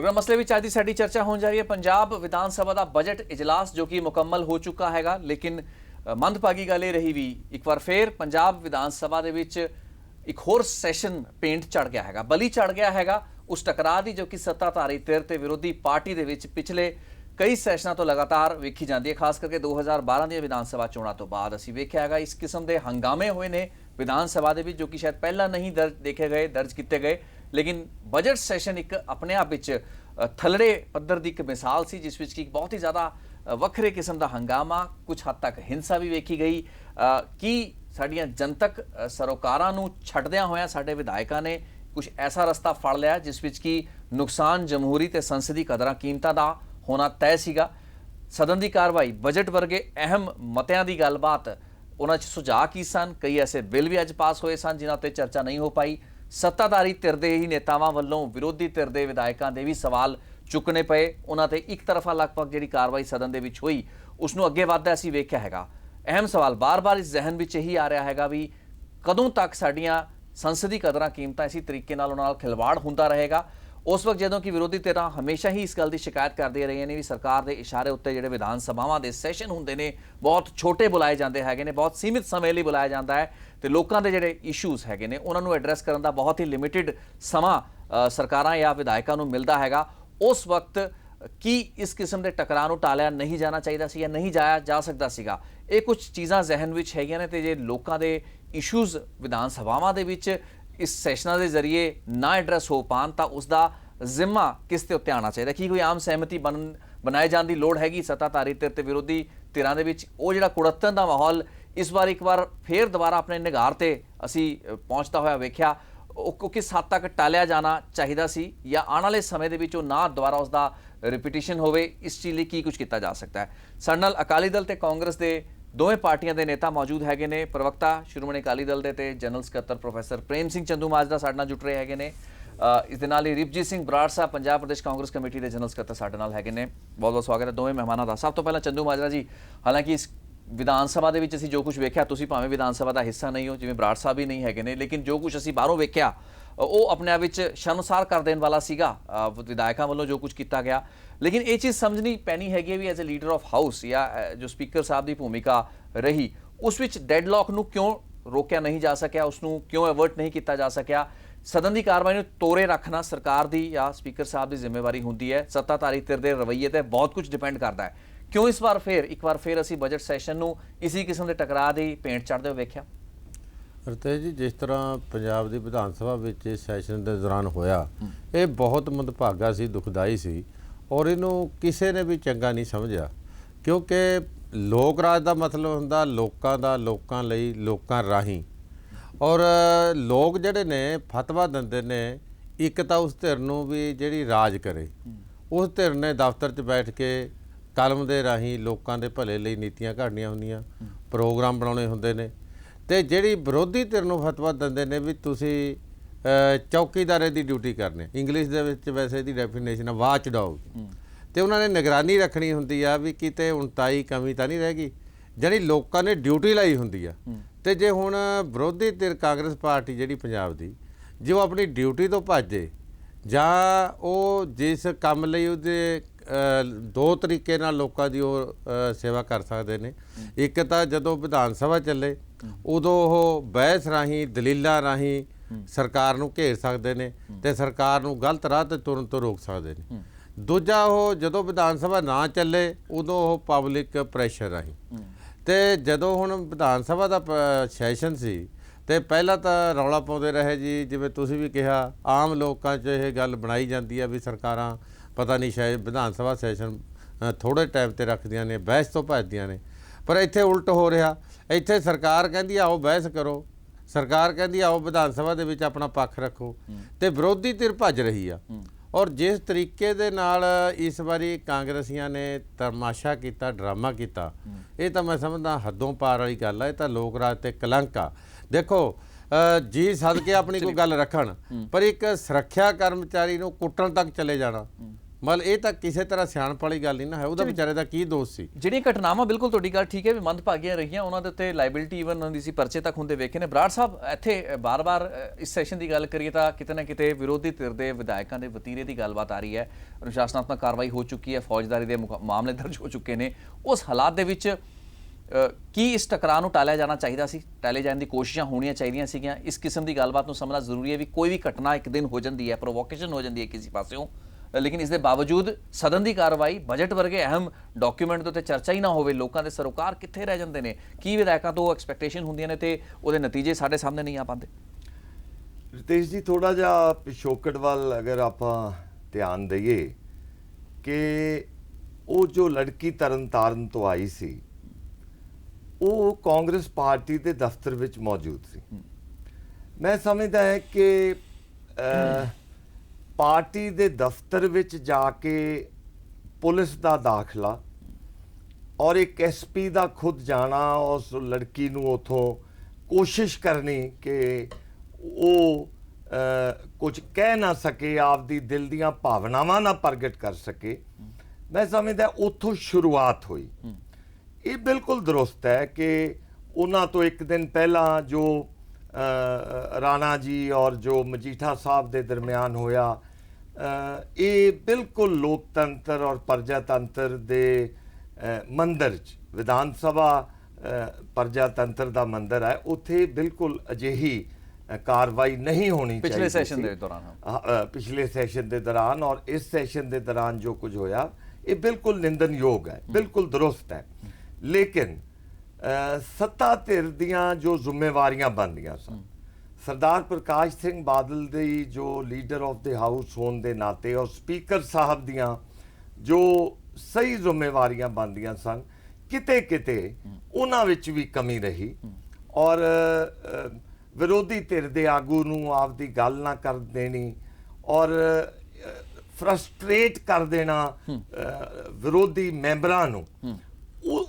Programme मसले ਵਿੱਚ ਅੱਜ ਦੀ ਸਾਡੀ ਚਰਚਾ ਹੋਣ ਜਾ ਰਹੀ ਹੈ ਪੰਜਾਬ ਵਿਧਾਨ ਸਭਾ ਦਾ ਬਜਟ ਇਜਲਾਸ ਜੋ ਕਿ ਮੁਕੰਮਲ ਹੋ ਚੁੱਕਾ ਹੈਗਾ ਲੇਕਿਨ ਮੰਦਭਾਗੀ ਗੱਲ ਇਹ ਰਹੀ ਵੀ ਇੱਕ ਵਾਰ ਫੇਰ ਪੰਜਾਬ ਵਿਧਾਨ ਸਭਾ ਦੇ ਵਿੱਚ ਇੱਕ ਹੋਰ ਸੈਸ਼ਨ ਪੇਂਟ ਚੜ ਗਿਆ ਹੈਗਾ ਬਲੀ ਚੜ ਗਿਆ ਹੈਗਾ ਉਸ ਟਕਰਾਅ ਦੀ ਜੋ ਕਿ ਸੱਤਾਧਾਰੀ ਧਿਰ ਤੇ ਵਿਰੋਧੀ ਪਾਰਟੀ ਦੇ ਵਿੱਚ ਪਿਛਲੇ ਕਈ ਸੈਸ਼ਨਾਂ ਤੋਂ ਲਗਾਤਾਰ ਵੇਖੀ ਜਾਂਦੀ ਹੈ ਖਾਸ ਕਰਕੇ 2012 ਦੀਆਂ ਵਿਧਾਨ ਸਭਾ ਚੋਣਾਂ ਤੋਂ ਬਾਅਦ ਅਸੀਂ ਵੇਖਿਆ ਹੈਗਾ ਇਸ ਕਿਸਮ ਦੇ ਹੰਗਾਮੇ ਹੋਏ ਨੇ ਵਿਧਾਨ ਸਭਾ ਦੇ ਵਿੱਚ ਜੋ ਕਿ ਸ਼ਾਇਦ ਪਹਿਲਾਂ ਨਹੀਂ ਦਰਜ ਕੀਤੇ ਗਏ लेकिन बजट सैशन एक अपने आप थलड़े पद्धर की एक मिसाल सी जिस विच की बहुत ही ज़्यादा वखरे किस्म का हंगामा कुछ हद तक हिंसा भी वेखी गई कि साडियां जनतक सरोकारां नूं छड्डियां होया साडे विधायकां ने कुछ ऐसा रस्ता फड़ लिया जिस विच की नुकसान जमहूरी ते संसदी कदरां कीमतां दा होना तय सीगा सदन की कार्रवाई बजट वर्गे अहम मतियां की गलबात उन्हां च सुझाव की सन कई ऐसे बिल भी अज पास होए सन जिन्हां ते चर्चा नहीं हो पाई सत्ताधारी धिर दे ही नेतावां वल्लों विरोधी धिर दे विधायकां दे भी सवाल चुकने पे उन्हां ते एक तरफा लगभग जिहड़ी कार्रवाई सदन दे विच होई उसनूं अगे वधदा असीं वेखिया हैगा अहम सवाल बार बार इस जहन विच यही आ रहा हैगा भी कदों तक साडीआं संसदी कदरां कीमतां इसी तरीके नाल उन्हां नाल खिलवाड़ हुंदा रहेगा उस वक्त जदों कि विरोधी धिरां हमेशा ही इस गल की शिकायत करदे रहे ने भी सरकार के इशारे उत्ते जिहड़े विधान सभावां दे सैशन हुंदे ने बहुत छोटे बुलाए जाते हैगे ने बहुत सीमित समय लई बुलाया जाता है तो लोगों के जिहड़े इशूज़ हैगे ने उन्हां नूं एड्रैस करन दा बहुत ही लिमिटेड समा सरकारां या विधायकां नूं मिलदा हैगा उस वक्त की इस किस्म के टकराव नूं टालिया नहीं जाना चाहिए सी या नहीं जाया जा सकता सीगा ये कुछ चीज़ां जहन विच हैगियां ने ते जे लोगों के इशूज़ विधान सभावां दे विच इस सैशनां के जरिए ना एड्रैस हो पान तो उसका जिम्मा किस ते उत्ते आना चाहिए कि कोई आम सहमति बनाए जाने की लोड़ हैगी सत्ताधारी धिर ते विरोधी धिरां दे विच ओह जिहड़ा कुड़त्तन दा माहौल इस बार एक बार फिर दोबारा अपने निगार ते असी पहुँचता होया वेख्या किस हद तक टालिया जाना चाहिए सी या आने वाले समय दे विच ओह ना दोबारा उसका रिपीटिशन होवे इस चीज़ लई की कुछ किया जा सकता है साडे नाल अकाली दल ते कांग्रेस के दोवें पार्टियां के नेता मौजूद हैगे ने प्रवक्ता श्रोमणी अकाली दल के जनरल सकत्तर प्रोफैसर प्रेम सिंह चंदूमाजरा साडे नाल जुड़ रहे हैगे ने इस दे नाल ही रिपजीत सिंह बराड़ साहब पंजाब प्रदेश कांग्रेस कमेटी के जनरल सकत्तर साडे नाल हैगे ने बहुत बहुत स्वागत है दोवें मेहमानों का सब तो पहला चंदूमाजरा जी हालांकि इस विधान सभा के असीं जो कुछ वेख्या तुसीं भावें विधान सभा का हिस्सा नहीं हो जिवें बराड़ साहब भी नहीं हैगे ने लेकिन जो कुछ असीं बाहरों वेख्या वो अपने आप शर्मसार कर देने वाला सीगा विधायकों वालों जो कुछ किया गया लेकिन ये चीज़ समझनी पैनी हैगी भी as a leader of house या जो स्पीकर साहब की भूमिका रही उस विच डेडलॉक नूं क्यों रोकया नहीं जा सकिया उसनूं क्यों एवर्ट नहीं किया जा सकिया सदन की कार्रवाई नूं तोरे रखना सरकार की या स्पीकर साहब की जिम्मेवारी होंदी है सत्ताधारी धिर दे रवैये ते बहुत कुछ डिपेंड करता है क्यों इस बार फिर एक बार फिर असीं बजट सैशन नूं इसी किस्म के टकराअ दी पेंट चढ़दे होए वेख्या रतेश जी जिस तरह पंजाब की विधान सभा में सैशन के दौरान होया ये बहुत मंदभागा सी दुखदाई सी और इनू किसी ने भी चंगा नहीं समझा क्योंकि लोक राज का मतलब हुंदा लोकां दा लोकां लई लोकां राही और लोग जिहड़े ने फतवा दिंदे ने एक तां उस धिर नूं भी जिहड़ी राज करे उस धिर ने दफ्तर 'च बैठ के कलम दे राही लोकां दे भले लई नीतियां घड़नियां हुंदियां प्रोग्राम बनाउणे हुंदे ने ते जिहड़ी विरोधी धिर नूं फतवा दिंदे ने भी तुसीं चौकीदारे की ड्यूटी करनी इंग्लिश दे विच वैसे इहदी डेफिनेशन है वाच डॉग तो उन्होंने निगरानी रखनी होंदी आ भी किते उनताई कमी तो नहीं रहेगी जानी लोगों ने ड्यूटी लाई होंदी आ ते जे हुण विरोधी धिर कांग्रेस पार्टी जिहड़ी पंजाब दी जो अपनी ड्यूटी तो भजे जां वो जिस काम लई उहदे दो तरीके नाल लोकां दी सेवा कर सकते हैं एक तो जदों विधान सभा चले उदों वो बहस राही दलीलां राही सरकार नूं घेर सकते हैं तो सरकार नूं गलत राह ते तुरन तो रोक सकते हैं दूजा वो जदों विधान सभा ना चले उदों वो पब्लिक प्रैशर राही तो जदों हुण विधान सभा का सैशन सी तो पहला तो रौला पाउंदे रहे जी जिवें तुसीं भी कहा आम लोकां 'च ये गल बनाई जाती है भी सरकारां पता नहीं शायद विधान सभा सैशन थोड़े टाइम ते रखदियां ने बहस तो भजदियां ने पर इत्थे उल्ट हो रहा इत्थे सरकार कहंदी आओ बहस करो सरकार कहंदी आओ विधान सभा दे विच अपना पक्ष रखो ते विरोधी धिर भज रही आ और जिस तरीके दे नाल इस बारी कांग्रेसियां ने तमाशा किया ड्रामा किया ये तो मैं समझदा हदों पार वाली गल है ये तो लोक राज ते कलंक आ देखो जी सद के अपनी कोई गल रखण पर एक सुरक्षा कर्मचारी नूं कुट्टण तक चले जाना ਮਤਲਬ ਇਹ ਤਾਂ ਕਿਸੇ ਤਰ੍ਹਾਂ ਸਿਆਣਪ ਵਾਲੀ ਗੱਲ ਨਹੀਂ ਨਾ ਹੈ, ਉਹਦਾ ਵਿਚਾਰੇ ਦਾ ਕੀ ਦੋਸ਼ ਸੀ। ਜਿਹੜੀਆਂ ਘਟਨਾਵਾਂ ਬਿਲਕੁਲ ਤੁਹਾਡੀ ਗੱਲ ਠੀਕ ਹੈ ਵੀ ਮੰਦਭਾਗੀਆਂ ਰਹੀਆਂ, ਉਹਨਾਂ ਦੇ ਉੱਤੇ ਲਾਇਬਿਲਿਟੀ ਈਵਨ ਹੁੰਦੀ ਸੀ, ਪਰਚੇ ਤੱਕ ਹੁੰਦੇ ਵੇਖੇ ਨੇ। ਬਰਾੜ ਸਾਹਿਬ, ਇੱਥੇ ਬਾਰ-ਬਾਰ ਇਸ ਸੈਸ਼ਨ ਦੀ ਗੱਲ ਕਰੀਏ ਤਾਂ ਕਿਤੇ ਨਾ ਕਿਤੇ ਵਿਰੋਧੀ ਧਿਰ ਦੇ ਵਿਧਾਇਕਾਂ ਦੇ ਵਤੀਰੇ ਦੀ ਗੱਲਬਾਤ ਆ ਰਹੀ ਹੈ। ਅਨੁਸ਼ਾਸਨਾਤਮਕ ਕਾਰਵਾਈ ਹੋ ਚੁੱਕੀ ਹੈ, ਫੌਜਦਾਰੀ ਦੇ ਮਾਮਲੇ ਦਰਜ ਹੋ ਚੁੱਕੇ ਨੇ। ਉਸ ਹਾਲਾਤ ਦੇ ਵਿੱਚ ਕੀ ਇਸ ਟਕਰਾਅ ਨੂੰ ਟਾਲਿਆ ਜਾਣਾ ਚਾਹੀਦਾ ਸੀ? ਟਾਲੇ ਜਾਣ ਦੀ ਕੋਸ਼ਿਸ਼ਾਂ ਹੋਣੀਆਂ ਚਾਹੀਦੀਆਂ ਸੀਗੀਆਂ? ਇਸ ਕਿਸਮ ਦੀ ਗੱਲਬਾਤ ਨੂੰ ਸਮਝਣਾ ਜ਼ਰੂਰੀ ਹੈ ਵੀ ਕੋਈ ਵੀ ਘਟਨਾ ਇੱਕ ਦਿਨ ਹੋ ਜਾਂਦੀ ਹੈ, ਪ੍ਰੋਵੋਕੇਸ਼ਨ ਹੋ ਜਾਂਦੀ ਹੈ ਕਿਸੇ ਪਾਸਿਓਂ, ਲੇਕਿਨ ਇਸ ਦੇ ਬਾਵਜੂਦ ਸਦਨ ਦੀ ਕਾਰਵਾਈ, ਬਜਟ ਵਰਗੇ ਅਹਿਮ ਡਾਕੂਮੈਂਟ ਦੇ ਉੱਤੇ ਚਰਚਾ ਹੀ ਨਾ ਹੋਵੇ, ਲੋਕਾਂ ਦੇ ਸਰੋਕਾਰ ਕਿੱਥੇ ਰਹਿ ਜਾਂਦੇ ਨੇ? ਕੀ ਵਿਧਾਇਕਾਂ ਤੋਂ ਐਕਸਪੈਕਟੇਸ਼ਨ ਹੁੰਦੀਆਂ ਨੇ ਤੇ ਉਹਦੇ ਨਤੀਜੇ ਸਾਡੇ ਸਾਹਮਣੇ ਨਹੀਂ ਆ ਪਾਉਂਦੇ? ਰਿਤੇਸ਼ ਜੀ, ਥੋੜਾ ਜਿਹਾ ਪਿਛੋਕੜ ਵੱਲ ਅਗਰ ਆਪਾਂ ਧਿਆਨ ਦਈਏ ਕਿ ਉਹ ਜੋ ਲੜਕੀ ਤਰਨਤਾਰਨ ਤੋਂ ਆਈ ਸੀ, ਉਹ ਕਾਂਗਰਸ ਪਾਰਟੀ ਦੇ ਦਫ਼ਤਰ ਵਿੱਚ ਮੌਜੂਦ ਸੀ। ਮੈਂ ਸਮਝਦਾ ਹੈ ਕਿ ਪਾਰਟੀ ਦੇ ਦਫ਼ਤਰ ਵਿੱਚ ਜਾ ਕੇ ਪੁਲਿਸ ਦਾ ਦਾਖਲਾ ਔਰ ਇੱਕ ਐਸਪੀ ਦਾ ਖੁਦ ਜਾਣਾ, ਉਸ ਲੜਕੀ ਨੂੰ ਉਥੋਂ ਕੋਸ਼ਿਸ਼ ਕਰਨੀ ਕਿ ਉਹ ਕੁਝ ਕਹਿ ਨਾ ਸਕੇ, ਆਪਦੀ ਦਿਲ ਦੀਆਂ ਭਾਵਨਾਵਾਂ ਨਾ ਪ੍ਰਗਟ ਕਰ ਸਕੇ, ਮੈਂ ਸਮਝਦਾ ਉੱਥੋਂ ਸ਼ੁਰੂਆਤ ਹੋਈ। ਇਹ ਬਿਲਕੁਲ ਦਰੁਸਤ ਹੈ ਕਿ ਉਹਨਾਂ ਤੋਂ ਇੱਕ ਦਿਨ ਪਹਿਲਾਂ ਜੋ ਰਾਣਾ ਜੀ ਔਰ ਜੋ ਮਜੀਠਾ ਸਾਹਿਬ ਦੇ ਦਰਮਿਆਨ ਹੋਇਆ, ਇਹ ਬਿਲਕੁਲ ਲੋਕਤੰਤਰ ਔਰ ਪ੍ਰਜਾਤੰਤਰ ਦੇ ਮੰਦਰ 'ਚ, ਵਿਧਾਨ ਸਭਾ ਪ੍ਰਜਾਤੰਤਰ ਦਾ ਮੰਦਰ ਹੈ, ਉੱਥੇ ਬਿਲਕੁਲ ਅਜਿਹੀ ਕਾਰਵਾਈ ਨਹੀਂ ਹੋਣੀ ਚਾਹੀਦੀ। ਪਿਛਲੇ ਸੈਸ਼ਨ ਦੇ ਦੌਰਾਨ, ਪਿਛਲੇ ਸੈਸ਼ਨ ਦੇ ਦੌਰਾਨ ਔਰ ਇਸ ਸੈਸ਼ਨ ਦੇ ਦੌਰਾਨ ਜੋ ਕੁਝ ਹੋਇਆ, ਇਹ ਬਿਲਕੁਲ ਨਿੰਦਨਯੋਗ ਹੈ, ਬਿਲਕੁਲ ਦਰੁਸਤ ਹੈ। ਲੇਕਿਨ ਸੱਤਾ ਧਿਰ ਦੀਆਂ ਜੋ ਜ਼ਿੰਮੇਵਾਰੀਆਂ ਬਣਦੀਆਂ ਸਨ, ਸਰਦਾਰ ਪ੍ਰਕਾਸ਼ ਸਿੰਘ ਬਾਦਲ ਦੀ ਜੋ ਲੀਡਰ ਆਫ ਦ ਹਾਊਸ ਹੋਣ ਦੇ ਨਾਤੇ ਔਰ ਸਪੀਕਰ ਸਾਹਿਬ ਦੀਆਂ ਜੋ ਸਹੀ ਜ਼ਿੰਮੇਵਾਰੀਆਂ ਬਣਦੀਆਂ ਸਨ, ਕਿਤੇ ਕਿਤੇ ਉਹਨਾਂ ਵਿੱਚ ਵੀ ਕਮੀ ਰਹੀ ਔਰ ਵਿਰੋਧੀ ਧਿਰ ਦੇ ਆਗੂ ਨੂੰ ਆਪਦੀ ਗੱਲ ਨਾ ਕਰ ਦੇਣੀ ਔਰ ਫਰਸਟ੍ਰੇਟ ਕਰ ਦੇਣਾ ਵਿਰੋਧੀ ਮੈਂਬਰਾਂ ਨੂੰ,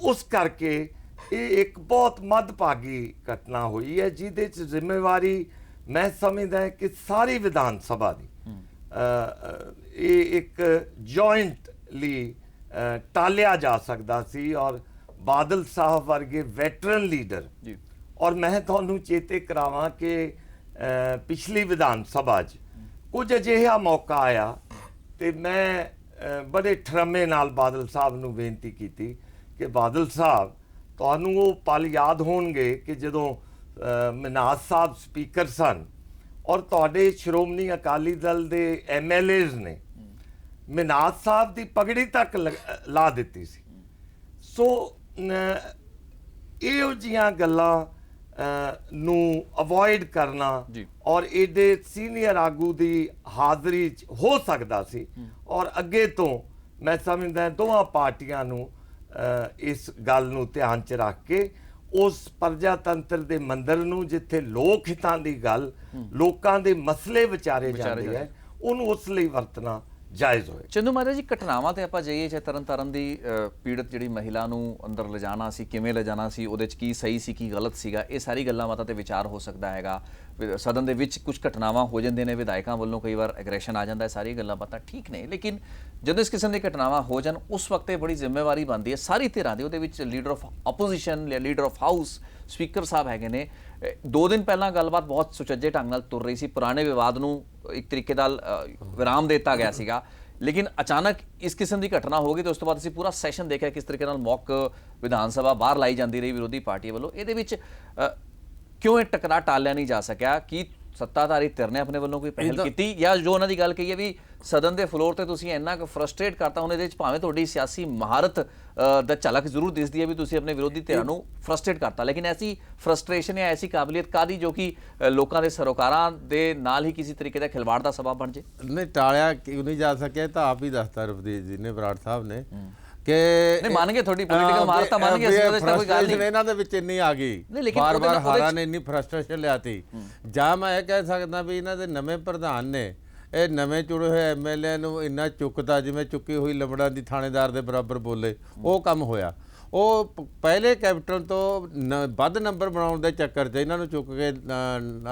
ਉਸ ਕਰਕੇ ਇਹ ਇੱਕ ਬਹੁਤ ਮੰਦਭਾਗੀ ਘਟਨਾ ਹੋਈ ਹੈ, ਜਿਹਦੇ 'ਚ ਜ਼ਿੰਮੇਵਾਰੀ ਮੈਂ ਸਮਝਦਾ ਕਿ ਸਾਰੀ ਵਿਧਾਨ ਸਭਾ ਦੀ ਇਹ ਇੱਕ ਜੁਆਇੰਟਲੀ ਟਾਲਿਆ ਜਾ ਸਕਦਾ ਸੀ। ਔਰ ਬਾਦਲ ਸਾਹਿਬ ਵਰਗੇ ਵੈਟਰਨ ਲੀਡਰ, ਔਰ ਮੈਂ ਤੁਹਾਨੂੰ ਚੇਤੇ ਕਰਾਵਾਂ ਕਿ ਪਿਛਲੀ ਵਿਧਾਨ ਸਭਾ 'ਚ ਕੁਝ ਅਜਿਹਾ ਮੌਕਾ ਆਇਆ ਤੇ ਮੈਂ ਬੜੇ ਠਰਮੇ ਨਾਲ ਬਾਦਲ ਸਾਹਿਬ ਨੂੰ ਬੇਨਤੀ ਕੀਤੀ ਕਿ ਬਾਦਲ ਸਾਹਿਬ, ਤੁਹਾਨੂੰ ਉਹ ਪਲ ਯਾਦ ਹੋਣਗੇ ਕਿ ਜਦੋਂ ਮਨਾਜ਼ ਸਾਹਿਬ ਸਪੀਕਰ ਸਨ ਔਰ ਤੁਹਾਡੇ ਸ਼੍ਰੋਮਣੀ ਅਕਾਲੀ ਦਲ ਦੇ MLAs ਨੇ ਮਨਾਜ਼ ਸਾਹਿਬ ਦੀ ਪਗੜੀ ਤੱਕ ਲਾ ਦਿੱਤੀ ਸੀ। ਸੋ ਇਹੋ ਜਿਹੀਆਂ ਗੱਲਾਂ ਨੂੰ ਅਵੋਇਡ ਕਰਨਾ ਔਰ ਇਹਦੇ ਸੀਨੀਅਰ ਆਗੂ ਦੀ ਹਾਜ਼ਰੀ 'ਚ ਹੋ ਸਕਦਾ ਸੀ, ਔਰ ਅੱਗੇ ਤੋਂ ਮੈਂ ਸਮਝਦਾ ਦੋਵਾਂ ਪਾਰਟੀਆਂ ਨੂੰ ਇਸ ਗੱਲ ਨੂੰ ਧਿਆਨ 'ਚ ਰੱਖ ਕੇ ਉਸ ਪ੍ਰਜਾਤੰਤਰ ਦੇ ਮੰਦਰ ਨੂੰ, ਜਿੱਥੇ ਲੋਕ ਹਿੱਤਾਂ ਦੀ ਗੱਲ, ਲੋਕਾਂ ਦੇ ਮਸਲੇ ਵਿਚਾਰੇ ਜਾਂਦੇ ਹੈ, ਉਹਨੂੰ ਉਸ ਲਈ ਵਰਤਣਾ ਜਾਇਜ਼ ਹੋਏ। ਚੰਦੂ ਮਹਾਰਾਜ ਜੀ, ਘਟਨਾਵਾਂ ਤੇ ਆਪਾਂ ਜਾਈਏ, ਚਾਹੇ ਤਰਨਤਾਰਨ ਦੀ ਪੀੜਤ ਜਿਹੜੀ ਮਹਿਲਾ ਨੂੰ ਅੰਦਰ ਲਿਜਾਣਾ ਸੀ, ਕਿਵੇਂ ਲਿਜਾਣਾ ਸੀ, ਉਹਦੇ 'ਚ ਕੀ ਸਹੀ ਸੀ, ਕੀ ਗਲਤ ਸੀਗਾ, ਇਹ ਸਾਰੀ ਗੱਲਾਂ ਬਾਤਾਂ ਤੇ ਵਿਚਾਰ ਹੋ ਸਕਦਾ ਹੈਗਾ। ਸਦਨ ਦੇ ਵਿੱਚ ਕੁਝ ਘਟਨਾਵਾਂ ਹੋ ਜਾਂਦੇ ਨੇ, ਵਿਧਾਇਕਾਂ ਵੱਲੋਂ ਕਈ ਵਾਰ ਐਗਰੈਸ਼ਨ ਆ ਜਾਂਦਾ ਹੈ, ਸਾਰੀ ਗੱਲਾਂ ਬਾਤਾਂ ਠੀਕ ਨੇ, ਲੇਕਿਨ ਜਦੋਂ ਇਸ ਕਿਸਮ ਦੀ ਘਟਨਾਵਾਂ ਹੋ ਜਾਣ, ਉਸ ਵਕਤ ਇਹ ਬੜੀ ਜ਼ਿੰਮੇਵਾਰੀ ਬਣਦੀ ਹੈ ਸਾਰੀ ਧਿਰਾਂ ਦੀ। ਉਹਦੇ ਵਿੱਚ ਲੀਡਰ ਆਫ ਆਪੋਜੀਸ਼ਨ ਜਾਂ ਲੀਡਰ ਆਫ ਹਾਊਸ, ਸਪੀਕਰ ਸਾਹਿਬ ਹੈਗੇ ਨੇ। 2 ਦਿਨ ਪਹਿਲਾਂ ਗੱਲਬਾਤ ਬਹੁਤ ਸੁਚੱਜੇ ਢੰਗ ਨਾਲ ਤੁਰ ਰਹੀ ਸੀ, ਪੁਰਾਣੇ ਵਿਵਾਦ ਨੂੰ ਇੱਕ ਤਰੀਕੇ ਨਾਲ ਵਿਰਾਮ ਦੇ ਦਿੱਤਾ ਗਿਆ ਸੀਗਾ, ਲੇਕਿਨ ਅਚਾਨਕ ਇਸ ਕਿਸਮ ਦੀ ਘਟਨਾ ਹੋ ਗਈ ਤੇ ਉਸ ਤੋਂ ਬਾਅਦ ਅਸੀਂ ਪੂਰਾ ਸੈਸ਼ਨ ਦੇਖਿਆ ਕਿਸ ਤਰੀਕੇ ਨਾਲ ਮੌਕ ਵਿਧਾਨ ਸਭਾ ਬਾਹਰ ਲਾਈ ਜਾਂਦੀ ਰਹੀ ਵਿਰੋਧੀ ਪਾਰਟੀ ਵੱਲੋਂ। ਇਹਦੇ ਵਿੱਚ ਕਿਉਂ ਇਹ ਟਕਰਾਅ ਟਾਲਿਆ ਨਹੀਂ ਜਾ ਸਕਿਆ? ਕੀ ਸੱਤਾਧਾਰੀ ਧਿਰ ਨੇ ਆਪਣੇ ਵੱਲੋਂ ਕੋਈ ਪਹਿਲ ਕੀਤੀ, ਜਾਂ ਜੋ ਉਹਨਾਂ ਦੀ ਗੱਲ ਕਹੀ ਹੈ ਵੀ ਸਦਨ ਦੇ ਫਲੋਰ ਤੇ ਤੁਸੀਂ ਇੰਨਾ ਕੁ ਫਰਸਟ੍ਰੇਟ ਕਰਤਾ, ਉਹਨੇ ਦੇ ਵਿੱਚ ਭਾਵੇਂ ਤੁਹਾਡੀ ਸਿਆਸੀ ਮਹਾਰਤ ਦਾ ਝਲਕ ਜ਼ਰੂਰ ਦਿਸਦੀ ਹੈ ਵੀ ਤੁਸੀਂ ਆਪਣੇ ਵਿਰੋਧੀ ਧਿਰਾਂ ਨੂੰ ਫਰਸਟ੍ਰੇਟ ਕਰਤਾ, ਲੇਕਿਨ ਐਸੀ ਫਰਸਟ੍ਰੇਸ਼ਨ ਜਾਂ ਐਸੀ ਕਾਬਲੀਅਤ ਕਾਦੀ ਜੋ ਕਿ ਲੋਕਾਂ ਦੇ ਸਰੋਕਾਰਾਂ ਦੇ ਨਾਲ ਹੀ ਕਿਸੇ ਤਰੀਕੇ ਦਾ ਖਿਲਵਾੜ ਦਾ ਸਬਬ ਬਣ ਜੇ? ਨਹੀਂ, ਟਾਲਿਆ ਕਿਉਂ ਨਹੀਂ ਜਾ ਸਕਿਆ ਤਾਂ ਆਪ ਹੀ ਦੱਸਤਾ ਰਵਦੀਪ ਜੀ ਨੇ, ਬਰਾੜ ਸਾਹਿਬ ਨੇ, ਕਿ ਨਹੀਂ ਮੰਨ ਗਏ ਤੁਹਾਡੀ ਪੋਲੀਟੀਕਲ ਮਾਰ ਤਾਂ ਮੰਨ ਗਏ, ਅਸੀਂ ਉਹਦੇ 'ਚ ਤਾਂ ਕੋਈ ਗੱਲ ਨਹੀਂ। ਇਹਨਾਂ ਦੇ ਵਿੱਚ ਇੰਨੀ ਆ ਗਈ, ਬਾਰ-ਬਾਰ ਹਾਰਾਂ ਨੇ ਇੰਨੀ ਫਰਸਟ੍ਰੇਸ਼ਨ ਲਿਆਤੀ। ਜਾਂ ਮੈਂ ਇਹ ਕਹਿ ਸਕਦਾ ਵੀ ਇਹਨਾਂ ਦੇ ਨਵੇਂ ਪ੍ਰਧਾਨ ਨੇ ਇਹ ਨਵੇਂ ਚੁਣੇ ਹੋਏ MLA ਨੂੰ ਇੰਨਾ ਚੁੱਕਦਾ, ਜਿਵੇਂ ਚੁੱਕੀ ਹੋਈ ਲੰਬੜਾਂ ਦੀ ਥਾਣੇਦਾਰ ਦੇ ਬਰਾਬਰ ਬੋਲੇ, ਉਹ ਕੰਮ ਹੋਇਆ। ਉਹ ਪਹਿਲੇ ਕੈਪਟਨ ਤੋਂ ਵੱਧ ਨੰਬਰ ਬਣਾਉਣ ਦੇ ਚੱਕਰ 'ਚ ਇਹਨਾਂ ਨੂੰ ਚੁੱਕ ਕੇ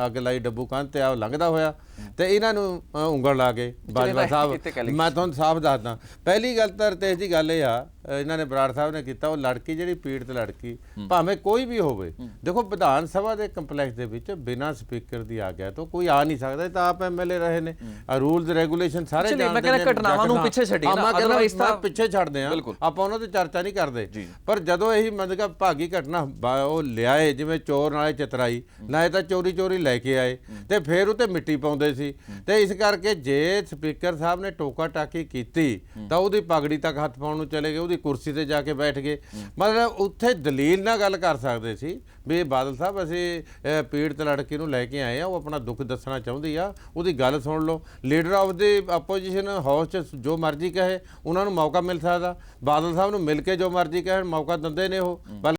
ਅੱਗ ਲਾਈ ਡੱਬੂ ਕੰਧ ਤੇ ਆ ਲੰਘਦਾ ਹੋਇਆ ਤੇ ਇਹਨਾਂ ਨੂੰ ਉਂਗਲ ਲਾ ਕੇ ਬਾਜਵਾ ਸਾਹਿਬ। ਮੈਂ ਤੁਹਾਨੂੰ ਸਾਫ਼ ਦੱਸਦਾ, ਪਹਿਲੀ ਗੱਲ ਤਾਂ ਰਤੇਸ਼ ਦੀ ਗੱਲ ਇਹ ਆ, ਇਹਨਾਂ ਨੇ ਬਰਾੜ ਸਾਹਿਬ ਨੇ ਕੀਤਾ, ਉਹ ਲੜਕੀ ਜਿਹੜੀ ਪੀੜਤ ਲੜਕੀ ਭਾਵੇਂ ਕੋਈ ਵੀ ਹੋਵੇ, ਦੇਖੋ ਵਿਧਾਨ ਸਭਾ ਦੇ ਕੰਪਲੈਕਸ ਦੇ ਵਿੱਚ ਬਿਨਾਂ ਸਪੀਕਰ ਦੀ ਆਗਿਆ ਤੋਂ ਕੋਈ ਆ ਨਹੀਂ ਸਕਦਾ। ਇਹ ਤਾਂ ਆਪ ਐਮਐਲਏ ਰਹੇ ਨੇ, ਰੂਲਸ ਰੈਗੂਲੇਸ਼ਨ ਸਾਰੇ ਚਲਿਏ, ਮੈਂ ਜਾਣਦੇ ਕਹਿੰਦਾ ਘਟਨਾਵਾਂ ਨੂੰ ਪਿੱਛੇ ਛੱਡੀਏ ਨਾ, ਅਦਰਵਾਈਜ਼ ਤਾਂ ਪਿੱਛੇ ਛੱਡਦੇ ਆ, ਆਪਾਂ ਉਹਨਾਂ ਤੇ ਚਰਚਾ ਨਹੀਂ ਕਰਦੇ। ਪਰ ਜਦੋਂ ਇਹੀ ਮਤਲਬ ਭਾਗੀ ਘਟਨਾ ਉਹ ਲਿਆਏ, ਜਿਵੇਂ ਚੋਰ ਨਾਲੇ ਚਤਰਾਈ, ਨਾਲੇ ਤਾਂ ਚੋਰੀ ਚੋਰੀ ਲੈ ਕੇ ਆਏ ਤੇ ਫਿਰ ਉਹ ਤੇ ਮਿੱਟੀ ਪਾਉਂਦੇ ਸੀ, ਤੇ ਇਸ ਕਰਕੇ ਜੇ ਸਪੀਕਰ ਸਾਹਿਬ ਨੇ ਟੋਕਾ ਟਾਕੀ ਕੀਤੀ ਤਾਂ ਉਹਦੀ ਪਗੜੀ ਤੱਕ ਹੱਥ ਪਾਉਣ ਨੂੰ ਚਲੇ ਗਏ, ਉਹਦੀ ਕੁਰਸੀ ਤੇ ਜਾ ਕੇ ਬੈਠ ਗਏ। ਮਤਲਬ ਉੱਥੇ ਦਲੀਲ ਨਾਲ ਗੱਲ ਕਰ ਸਕਦੇ ਸੀ ਵੀ ਬਾਦਲ ਸਾਹਿਬ ਅਸੀਂ ਪੀੜਤ ਲੜਕੀ ਨੂੰ ਲੈ ਕੇ ਆਏ ਆ, ਉਹ ਆਪਣਾ ਦੁੱਖ ਦੱਸਣਾ ਚਾਹੁੰਦੀ ਆ, ਉਹਦੀ ਗੱਲ ਸੁਣ ਲਓ। Leader of the opposition house 'ਚ ਜੋ ਮਰਜ਼ੀ ਕਹੇ, ਉਹਨਾਂ ਨੂੰ ਮੌਕਾ ਮਿਲ ਸਕਦਾ। ਬਾਦਲ ਸਾਹਿਬ ਨੂੰ ਮਿਲ ਕੇ ਜੋ ਮਰਜ਼ੀ ਕਹਿਣ, ਮੌਕਾ ਦਿੰਦੇ ਨੇ ਉਹ।